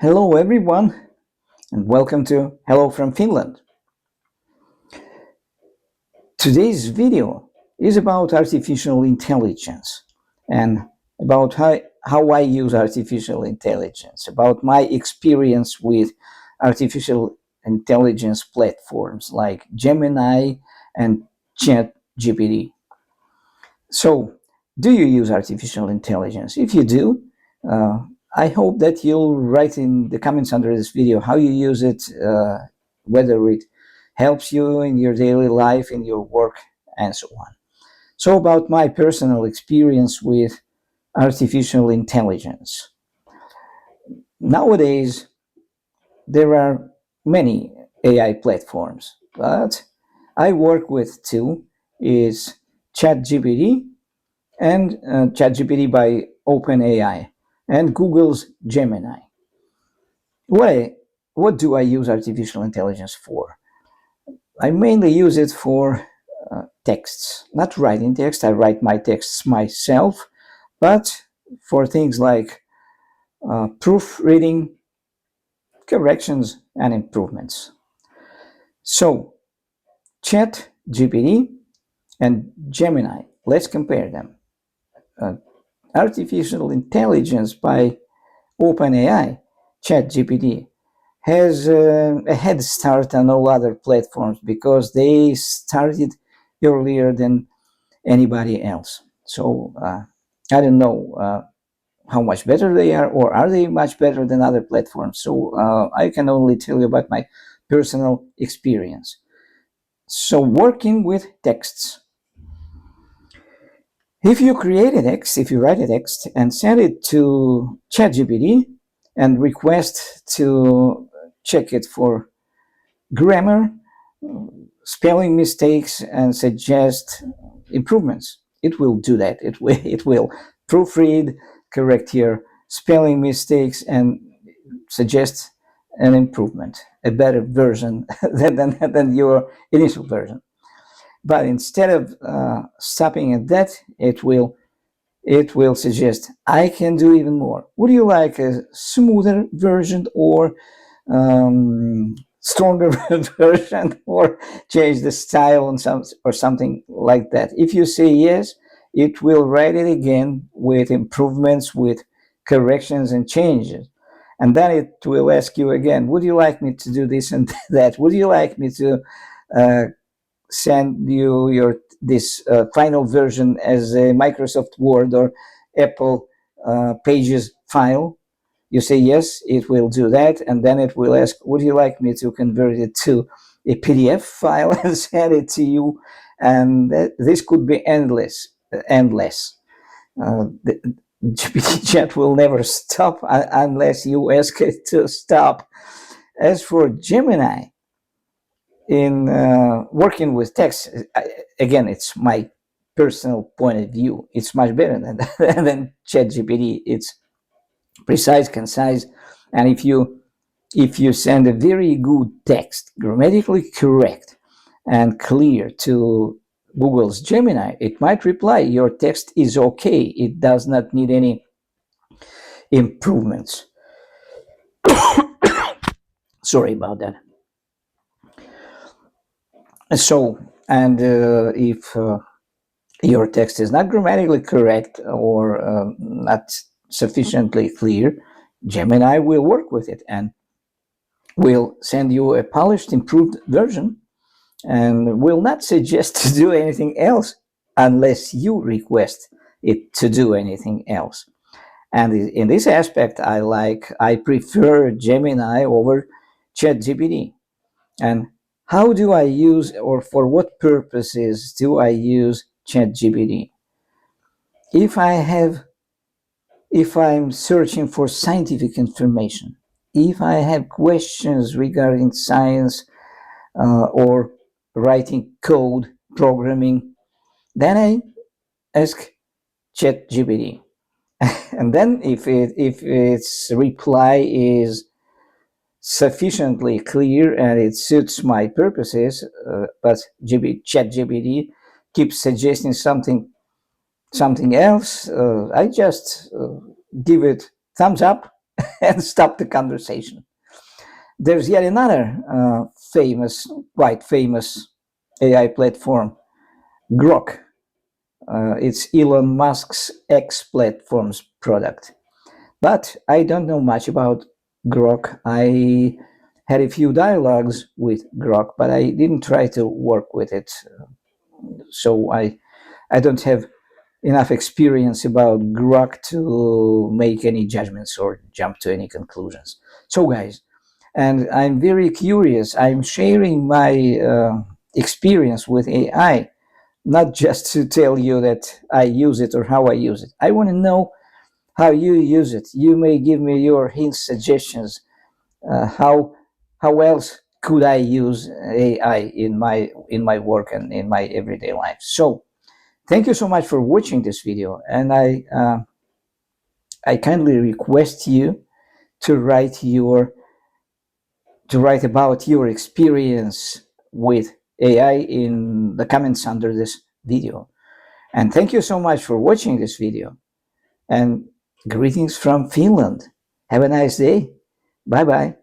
Hello everyone and welcome to Hello from Finland. Today's video is about artificial intelligence and about how I use artificial intelligence, about my experience with artificial intelligence platforms like Gemini and ChatGPT. So, do you use artificial intelligence? If you do, uh, I hope that you'll write in the comments under this video how you use it, whether it helps you in your daily life, in your work, and so on. So, about my personal experience with artificial intelligence. Nowadays, there are many AI platforms, but I work with two, is ChatGPT and ChatGPT by OpenAI and Google's Gemini. What, what do I use artificial intelligence for? I mainly use it for texts, not writing text. I write my texts myself, but for things like proofreading, corrections, and improvements. So, ChatGPT and Gemini, let's compare them. Uh, Artificial intelligence by OpenAI, ChatGPT, has a head start on all other platforms because they started earlier than anybody else. So I don't know how much better they are, or are they much better than other platforms. So I can only tell you about my personal experience. So working with texts. If you create a text, if you write a text and send it to ChatGPT and request to check it for grammar, spelling mistakes, and suggest improvements, it will do that. It will proofread, correct your spelling mistakes, and suggest an improvement, a better version than your initial version. But instead of stopping at that, it will suggest, I can do even more. Would you like a smoother version, or stronger version, or change the style on or something like that? If you say yes, it will write it again with improvements, with corrections and changes. And then it will ask you again, would you like me to do this and that? Would you like me to uh, send you your this final version as a Microsoft Word or Apple Pages file? You say yes, it will do that, and then it will ask, would you like me to convert it to a PDF file and send it to you? And this could be endless. The GPT chat will never stop unless you ask it to stop. As for Gemini, in working with text, again, it's my personal point of view. It's much better than ChatGPT. It's precise, concise, and if you send a very good text, grammatically correct and clear, to Google's Gemini, it might reply, your text is okay. It does not need any improvements. Sorry about that. So, and if your text is not grammatically correct or not sufficiently clear, Gemini will work with it and will send you a polished, improved version, and will not suggest to do anything else unless you request it to do anything else. And in this aspect, I prefer Gemini over ChatGPT. And how do I use, or for what purposes do I use ChatGPT? If I have, if I'm searching for scientific information, if I have questions regarding science or writing code, programming, then I ask ChatGPT. And then if its reply is sufficiently clear and it suits my purposes, but ChatGPT keeps suggesting something else, I just give it thumbs up and stop the conversation. There's yet another quite famous AI platform, Grok. It's Elon Musk's X platform's product. But I don't know much about Grok. I had a few dialogues with Grok, but I didn't try to work with it. So I don't have enough experience about Grok to make any judgments or jump to any conclusions. So, guys, and I'm very curious. I'm sharing my experience with AI, not just to tell you that I use it or how I use it. I want to know how you use it. You may give me your hints, suggestions. How else could I use AI in my work and in my everyday life? So thank you so much for watching this video, and I kindly request you to write about your experience with AI in the comments under this video. And thank you so much for watching this video. And greetings from Finland. Have a nice day. Bye bye.